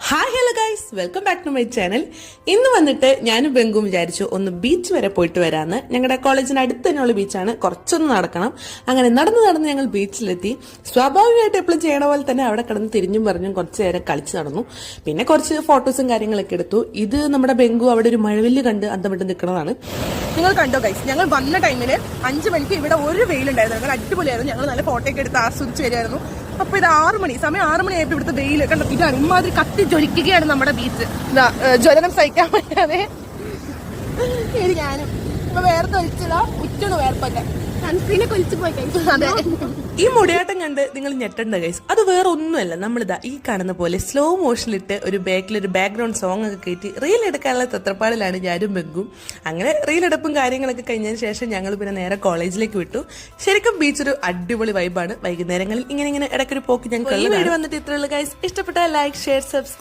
Hi hello guys, welcome back to my channel. ഇന്ന് വന്നിട്ട് ഞാനും ബെങ്കും വിചാരിച്ചു ഒന്ന് ബീച്ച് വരെ പോയിട്ട് വരാമെന്ന്. ഞങ്ങളുടെ കോളേജിന് അടുത്ത് തന്നെയുള്ള ബീച്ചാണ്, കുറച്ചൊന്ന് നടക്കണം. അങ്ങനെ നടന്ന് ഞങ്ങൾ ബീച്ചിലെത്തി. സ്വാഭാവികമായിട്ട് എപ്പോഴും ചെയ്യണ പോലെ തന്നെ അവിടെ കിടന്ന് തിരിഞ്ഞും പറഞ്ഞും കുറച്ച് നേരം കളിച്ച് നടന്നു. പിന്നെ കുറച്ച് ഫോട്ടോസും കാര്യങ്ങളൊക്കെ എടുത്തു. ഇത് നമ്മുടെ ബെങ്കു അവിടെ ഒരു മഴവില്ല് കണ്ട് അന്തം വിട്ട് നിൽക്കുന്നതാണ്. നിങ്ങൾ കണ്ടോ ഗൈസ്, ഞങ്ങൾ വന്ന ടൈമിൽ 5 മണിക്ക് ഇവിടെ ഒരു വെയിലുണ്ടായിരുന്നു. ഞങ്ങൾ അടിപൊളിയായിരുന്നു. ഞങ്ങൾ നല്ല ഫോട്ടോ ഒക്കെ എടുത്ത് ആസ്വദിച്ച് വരുമായിരുന്നു. അപ്പൊ ഇത് 6 മണി സമയം 6 മണിയായപ്പോൾ ഇവിടുത്തെ വെയിൽ കണ്ടോ, ഇതാണ് ഇമാതിരി കത്തി ജ്വലിക്കുകയാണ് നമ്മുടെ ബീച്ച്. ജ്വലനം സഹിക്കാൻ പറ്റാതെ ഞാനും ഇപ്പൊ വേർത്ത് ഒഴിച്ചതാ, ഉറ്റണു വേർപ്പൊക്കെ സൺസ്ക്രീനെ കൊലിച്ചു പോയി. അതെ, ഈ മുടിയാട്ടം കണ്ട് നിങ്ങൾ ഞെട്ടണ്ട ഗൈസ്. അത് വേറെ ഒന്നുമല്ല, നമ്മളിതാ ഈ കാണുന്ന പോലെ സ്ലോ മോഷനിലിട്ട് ഒരു ബാക്കിലൊരു ബാക്ക്ഗ്രൗണ്ട് സോങ് ഒക്കെ കയറ്റി റീൽ എടുക്കാനുള്ള തത്രപ്പാടിലാണ് ഞാനും ബെങ്കും. അങ്ങനെ റീൽ എടുപ്പും കാര്യങ്ങളൊക്കെ കഴിഞ്ഞതിന് ശേഷം ഞങ്ങൾ പിന്നെ നേരെ കോളേജിലേക്ക് വിട്ടു. ശരിക്കും ബീച്ച് ഒരു അടിപൊളി വൈബാണ്. വൈകുന്നേരങ്ങളിൽ ഇങ്ങനെ ഇടയ്ക്കൊരു പോക്ക് ഞങ്ങൾക്ക്. ഈ വീഡിയോ വന്നിട്ട് ഇത്രയുള്ള ഗൈസ്. ഇഷ്ടപ്പെട്ട ലൈക്ക്, ഷെയർ, സബ്സ്ക്രൈബ്.